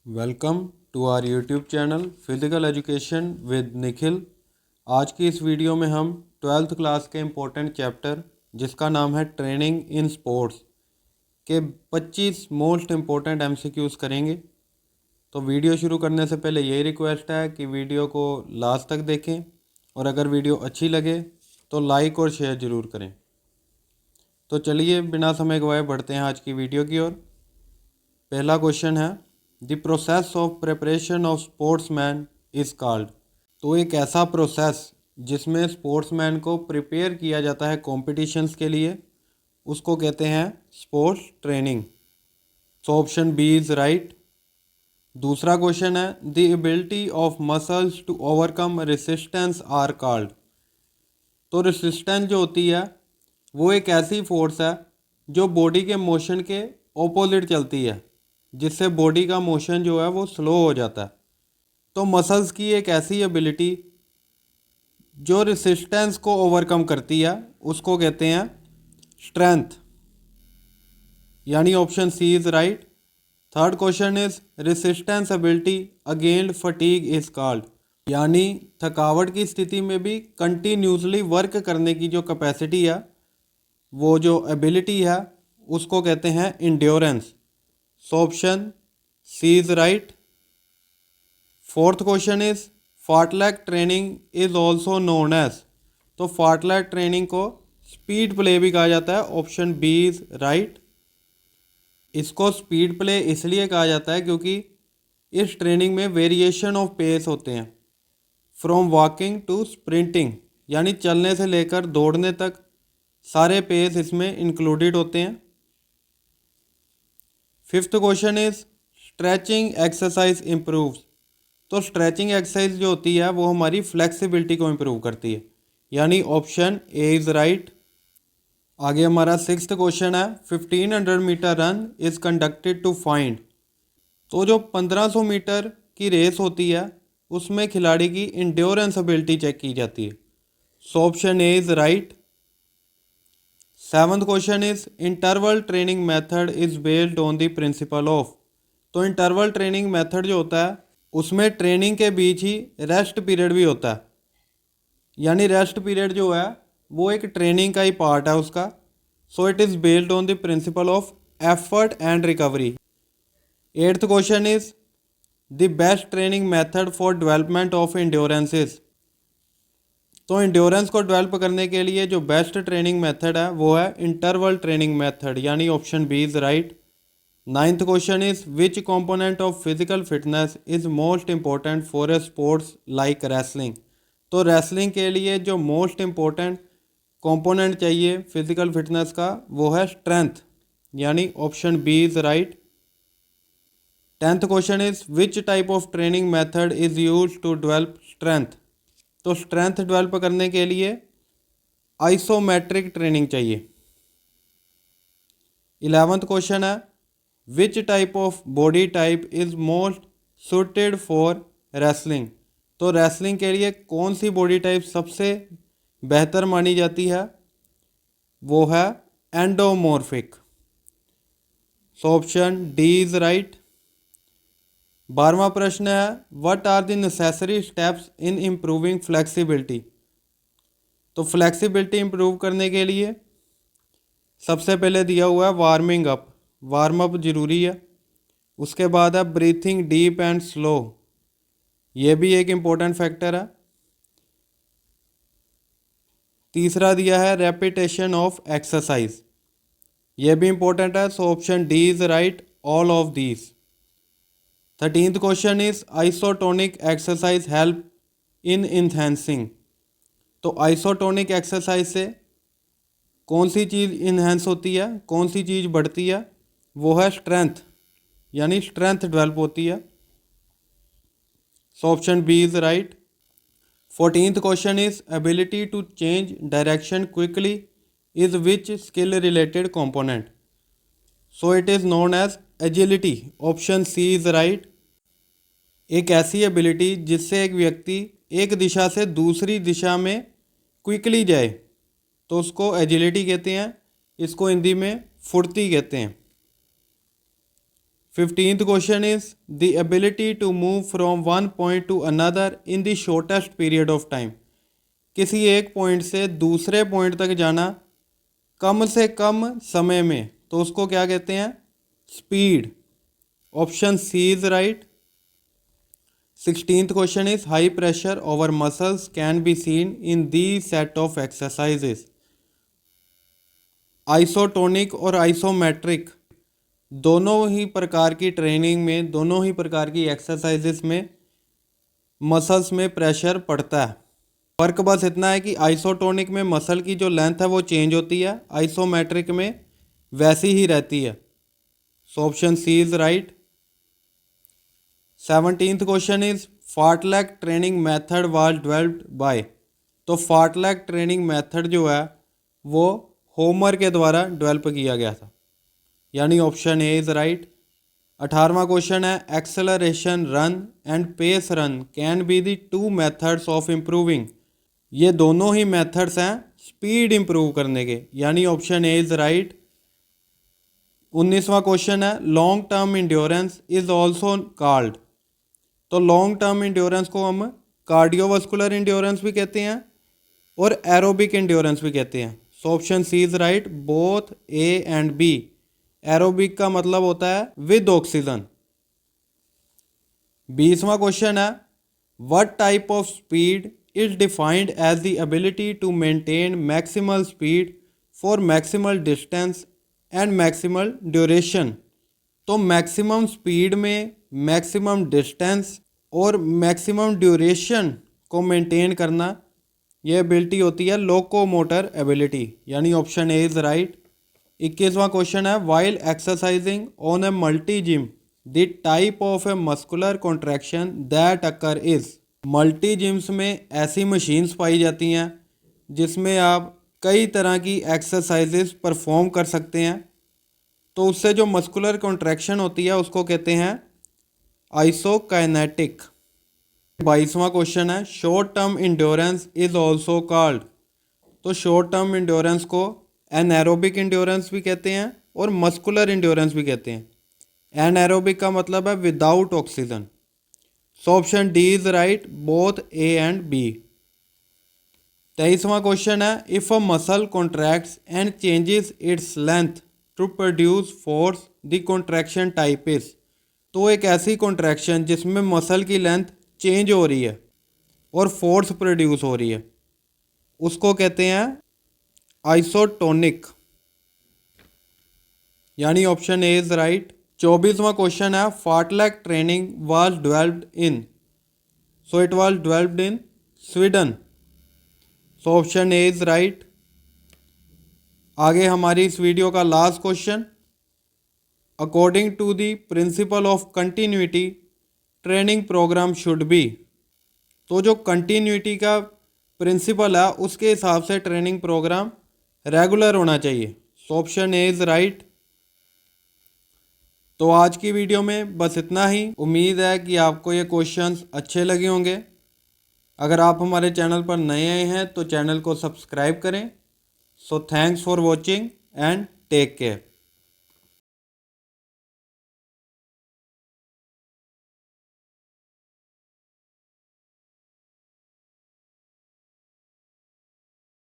Welcome to our YouTube channel physical education with Nikhil. आज की इस वीडियो में हम 12th क्लास के इम्पोर्टेंट चैप्टर जिसका नाम है ट्रेनिंग इन स्पोर्ट्स के 25 मोस्ट इम्पोर्टेंट MCQs करेंगे। तो वीडियो शुरू करने से पहले यही रिक्वेस्ट है कि वीडियो को लास्ट तक देखें और अगर वीडियो अच्छी लगे तो लाइक और शेयर ज़रूर करें। तो चलिए बिना समय गवाए बढ़ते हैं आज की वीडियो की ओर। पहला क्वेश्चन है the process of preparation of sportsman is called. तो एक ऐसा प्रोसेस जिसमें स्पोर्ट्समैन को प्रिपेयर किया जाता है कॉम्पिटिशन्स के लिए, उसको कहते हैं sports training. So option B is right. दूसरा क्वेश्चन है the ability of muscles to overcome resistance are called. तो रेसिस्टेंस जो होती है वो एक ऐसी फोर्स है जो बॉडी के मोशन के ऑपोजिट चलती है, जिससे बॉडी का मोशन जो है वो स्लो हो जाता है। तो मसल्स की एक ऐसी एबिलिटी जो रेसिस्टेंस को ओवरकम करती है उसको कहते हैं स्ट्रेंथ, यानी option C is right. Third question is resistance ability against fatigue is called. यानी थकावट की स्थिति में भी कंटिन्यूसली वर्क करने की जो कैपेसिटी है, वो जो एबिलिटी है, उसको कहते हैं endurance. So option C is right. Fourth question is fartlek training is also known as. तो फार्टलैक ट्रेनिंग को स्पीड प्ले भी कहा जाता है। Option B is right. इसको स्पीड प्ले इसलिए कहा जाता है क्योंकि इस ट्रेनिंग में वेरिएशन ऑफ पेस होते हैं, फ्रॉम वॉकिंग टू स्प्रिंटिंग, यानी चलने से लेकर दौड़ने तक सारे पेस इसमें इंक्लूडेड होते हैं। Fifth question is stretching exercise improves. तो स्ट्रेचिंग एक्सरसाइज जो होती है वो हमारी फ्लेक्सिबिलिटी को इम्प्रूव करती है, यानी ऑप्शन ए इज़ राइट। आगे हमारा सिक्स्थ क्वेश्चन है 1500 meter run is conducted to find. तो जो 1500 मीटर की रेस होती है उसमें खिलाड़ी की इंड्योरेंस एबिलिटी चेक की जाती है। So option A is right. Seventh question is interval training method is based on the principle of. तो इंटरवल ट्रेनिंग मेथड जो होता है उसमें ट्रेनिंग के बीच ही रेस्ट पीरियड भी होता है, यानी रेस्ट पीरियड जो है वो एक ट्रेनिंग का ही पार्ट है उसका। So it is based on the principle of effort and recovery. Eighth question is the best training method for development of endurances. तो इंड्योरेंस को डेवलप करने के लिए जो बेस्ट ट्रेनिंग मेथड है वो है इंटरवल ट्रेनिंग मेथड, यानी option B is right. Ninth question is which component of physical fitness is most important for a sports like wrestling. तो रेसलिंग के लिए जो मोस्ट इम्पोर्टेंट कंपोनेंट चाहिए फिजिकल फिटनेस का वो है स्ट्रेंथ, यानी option B is right. Tenth question is which type of training method is use to develop strength. तो स्ट्रेंथ डेवलप करने के लिए आइसोमेट्रिक ट्रेनिंग चाहिए। 11th क्वेश्चन है विच type of body type is most suited for wrestling. तो wrestling के लिए कौन सी बॉडी टाइप सबसे बेहतर मानी जाती है, वो है endomorphic. So option D is right. 12वां प्रश्न है what are the necessary steps in improving flexibility. तो फ्लेक्सिबिलिटी इम्प्रूव करने के लिए सबसे पहले दिया हुआ है वार्मिंग अप, वार्म अप ज़रूरी है। उसके बाद है ब्रीथिंग डीप एंड स्लो, ये भी एक इम्पोर्टेंट फैक्टर है। तीसरा दिया है रेपिटेशन ऑफ एक्सरसाइज, ये भी इम्पोर्टेंट है। So option D is right all of these. 13th question is isotonic exercise help in enhancing. तो आइसोटोनिक एक्सरसाइज से कौन सी चीज़ इन्हेंस होती है, कौन सी चीज़ बढ़ती है, वो है स्ट्रेंथ, यानी स्ट्रेंथ डेवलप होती है। So option B is right. 14th question is ability to change direction quickly is which skill related component. So it is known as agility. Option C is right. एक ऐसी ability जिससे एक व्यक्ति एक दिशा से दूसरी दिशा में क्विकली जाए, तो उसको एजिलिटी कहते हैं, इसको हिंदी में फुर्ती कहते हैं। 15th question is the ability to move from one point to another in the shortest period of time. किसी एक पॉइंट से दूसरे पॉइंट तक जाना कम से कम समय में, तो उसको क्या कहते हैं? Speed. Option C is right. 16th question is high pressure over muscles can be seen in the set of exercises. Isotonic और आइसोमेट्रिक दोनों ही प्रकार की ट्रेनिंग में, दोनों ही प्रकार की एक्सरसाइजेस में मसल्स में प्रेशर पड़ता है। फ़र्क बस इतना है कि आइसोटोनिक में मसल की जो लेंथ है वो चेंज होती है, आइसोमेट्रिक में वैसी ही रहती है। So option C is right. 17th question is fartlek training method was developed by. तो फार्टलैग ट्रेनिंग मेथड जो है वो होमर के द्वारा डेवलप किया गया था, यानी ऑप्शन ए इज राइट। 18वां क्वेश्चन है acceleration run and pace run can be the two methods of improving. ये दोनों ही मेथड्स हैं स्पीड इंप्रूव करने के, यानी ऑप्शन ए इज राइट। 19वां क्वेश्चन है long term endurance is also called. तो लॉन्ग टर्म इंड्योरेंस को हम कार्डियोवास्कुलर इंड्योरेंस भी कहते हैं और एरोबिक इंड्योरेंस भी कहते हैं। So option C is right, both A and B. Aerobic का मतलब होता है विद ऑक्सीजन। 20वां क्वेश्चन है what type of speed is defined as the ability to maintain maximal speed for maximal distance and maximal duration. तो maximum speed में maximum distance और maximum duration को मेंटेन करना, यह एबिलिटी होती है लोकोमोटर एबिलिटी, यानी ऑप्शन ए इज राइट। 21वां क्वेश्चन है while exercising on a multi gym the type of a muscular contraction that occur is. Multi gyms में ऐसी मशीन्स पाई जाती हैं जिसमें आप कई तरह की एक्सरसाइजेस परफॉर्म कर सकते हैं, तो उससे जो मस्कुलर कॉन्ट्रैक्शन होती है उसको कहते हैं आइसोकाइनेटिक। 22वां क्वेश्चन है short term endurance is also called. तो शॉर्ट टर्म इंड्योरेंस को एनएरोबिक इंड्योरेंस भी कहते हैं और मस्कुलर इंड्योरेंस भी कहते हैं। एनएरोबिक का मतलब है without oxygen. So option D is right, both A and B. 23वां क्वेश्चन है if a muscle contracts and changes its length to produce force the contraction type is. तो एक ऐसी कॉन्ट्रैक्शन जिसमें मसल की लेंथ चेंज हो रही है और फोर्स प्रोड्यूस हो रही है उसको कहते हैं आइसोटोनिक, यानी ऑप्शन ए इज राइट। 24वां क्वेश्चन है fartlek training was developed in. So it was developed in Sweden. So option A is right. आगे हमारी इस वीडियो का last question, according to the principle of continuity training program should be. तो जो continuity का principal है उसके हिसाब से ट्रेनिंग प्रोग्राम रेगुलर होना चाहिए। सो ऑप्शन ए इज राइट। तो आज की वीडियो में बस इतना ही। उम्मीद है कि आपको ये क्वेश्चंस अच्छे लगे होंगे। अगर आप हमारे चैनल पर नए आए हैं तो चैनल को सब्सक्राइब करें। So thanks for watching and take care.